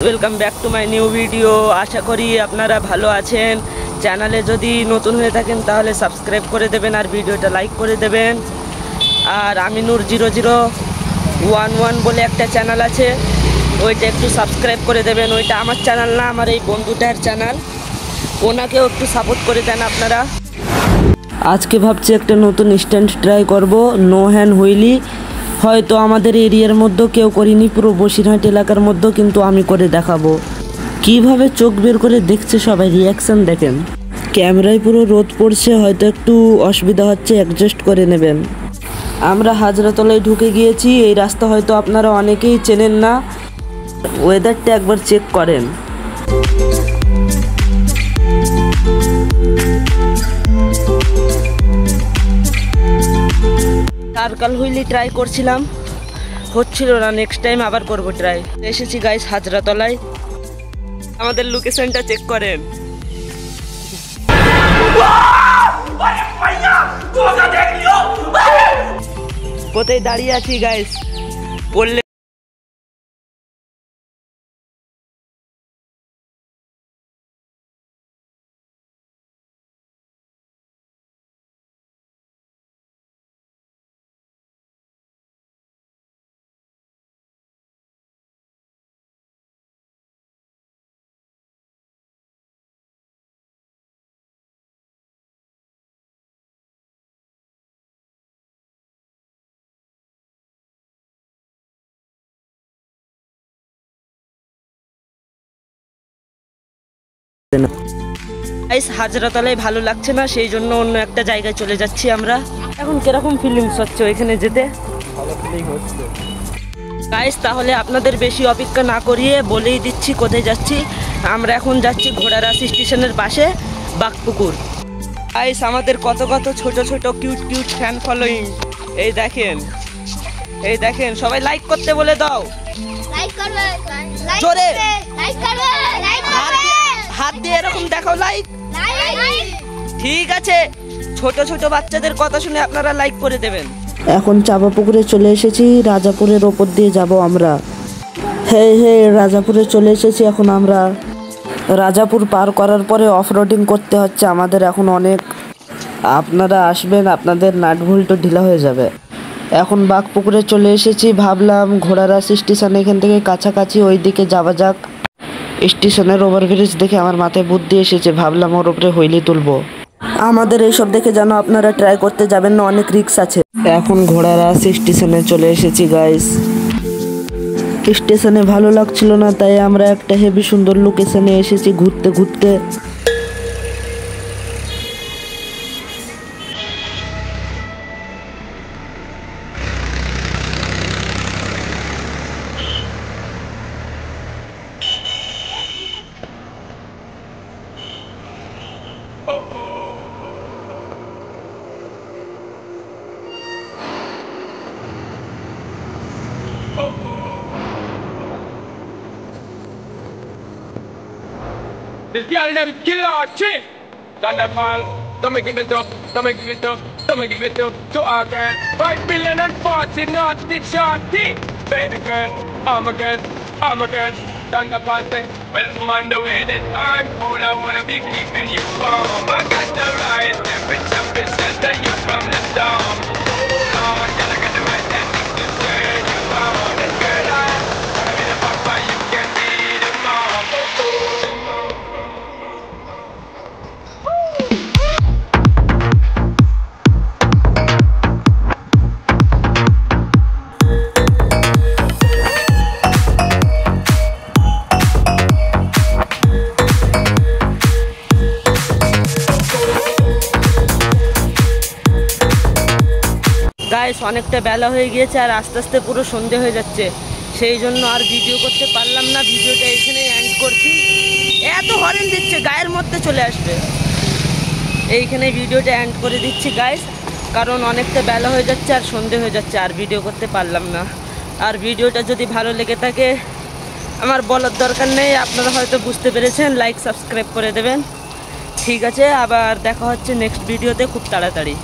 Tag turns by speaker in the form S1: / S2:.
S1: Welcome back to my new video. আশা করি আপনারা ভালো আছেন। চ্যানেলে যদি নতুন হয়ে থাকেন তাহলে সাবস্ক্রাইব করে দেবেন আর ভিডিওটা লাইক করে দেবেন। আর আমিনুর 0011 বলে একটা চ্যানেল আছে, ওইটা একটু সাবস্ক্রাইব করে দেবেন। ওইটা আমার চ্যানেল না, আমার এই বন্ধুটার চ্যানেল, ওনাকেও একটু সাপোর্ট করে দেন আপনারা। আজকে ভাবছি একটা নতুন স্ট্যান্ড ট্রাই করব, নো হ্যান্ড হুইলি। হয়তো আমাদের এরিয়ার মধ্যেও কেউ করিনি, পুরো বসিরহাট এলাকার মধ্যেও কিন্তু আমি করে দেখাবো। কিভাবে চোখ বের করে দেখছে সবাই, রিয়াকশান দেখেন। ক্যামেরায় পুরো রোদ পড়ছে, হয়তো একটু অসুবিধা হচ্ছে, অ্যাডজাস্ট করে নেবেন। আমরা হাজরাতলায় ঢুকে গিয়েছি। এই রাস্তা হয়তো আপনারা অনেকেই চেনেন না। ওয়েদারটা একবার চেক করেন। সার্কাল হুইলি ট্রাই করছিলাম, হচ্ছিল না। নেক্সট টাইম আবার করব ট্রাই। এসেছি গাইস হাজরাতলায়। আমাদের লোকেশনটা চেক করেন। কোথায় দাঁড়িয়ে আছি গাইস, পড়লে হাজরাতলায় ভালো লাগছে না, সেই জন্য অন্য একটা জায়গায় চলে যাচ্ছি আমরা। এখন কিরকম ফিলিংস হচ্ছে ওইখানে যেতে? ভালো ফিলিং হচ্ছে গাইস। তাহলে আপনাদের বেশি অপেক্ষা না করিয়ে বলেই দিচ্ছি কোথায় যাচ্ছি। আমরা এখন যাচ্ছি ঘোড়ারাস স্টেশনের পাশে বাঘপুকুর। গাইস আমাদের কত কত ছোট ছোট কিউট কিউট ফ্যান ফলোইং। এই দেখেন, এই দেখেন, সবাই লাইক করতে বলে দাও। লাইক করবে, জোরে লাইক করবে, লাইক করবে, হাত দিয়ে এরকম দেখাও লাইক। ঠিক আছে, ছোট ছোট বাচ্চাদের কথা শুনে আপনারা লাইক করে দেবেন। এখন চাপা পুকুরে চলে এসেছি, রাজাপুরের ওপর দিয়ে যাব আমরা। রাজাপুরে চলে এসেছি এখন আমরা। রাজাপুর পার করার পরে অফ রোডিং করতে হচ্ছে আমাদের এখন অনেক। আপনারা আসবেন, আপনাদের নাট ভুলটো ঢিলা হয়ে যাবে। এখন বাঘপুকুরে চলে এসেছি। ভাবলাম ঘোড়ারাস স্টেশন এখান থেকে কাছাকাছি, ওই দিকে যাওয়া যাক। স্টেশনের ওভারব্রিজ দেখে আমার মাথায় বুদ্ধি এসেছে, ভাবলাম ওর উপরে হুইলি তুলবো। আমাদের এইসব দেখে যেন আপনারা ট্রাই করতে যাবেন না, অনেক রিস্ক আছে। এখন ঘোড়ারাস স্টেশনে চলে এসেছি গাইস। স্টেশনে ভালো লাগছিল না, তাই আমরা একটা হেভি সুন্দর লোকেশনে এসেছি ঘুরতে ঘুরতে।
S2: This girl them killer shit. Thunderball, don't make it up, don't make it up, don't make it up to our girl. 5 billion and 40 naughty shorty. Baby girl, I'm a girl, I'm a girl. Thunderball say, well I'm on the way this time. All I wanna be keeping you warm. I got the right temperature, that you from the storm. Oh, girl, I got the right technique to turn you on. And girl, I'm the papa, you can be the mom.
S1: Guys অনেকটা বেলা হয়ে গিয়েছে আর আস্তে আস্তে পুরো সন্ধে হয়ে যাচ্ছে, সেই জন্য আর ভিডিও করতে পারলাম না। ভিডিওটা এখানে এন্ড করছি। এত হরেন দিচ্ছে, গায়ের মধ্যে চলে আসবে। এইখানে ভিডিওটা এন্ড করে দিচ্ছি গাইস, কারণ অনেকটা বেলা হয়ে যাচ্ছে আর সন্ধে হয়ে যাচ্ছে, আর ভিডিও করতে পারলাম না। আর ভিডিওটা যদি ভালো লেগে থাকে, আমার বলার দরকার নেই, আপনারা হয়তো বুঝতে পেরেছেন। লাইক সাবস্ক্রাইব করে দেবেন। ঠিক আছে, আবার দেখা হচ্ছে নেক্সট ভিডিওতে খুব তাড়াতাড়ি।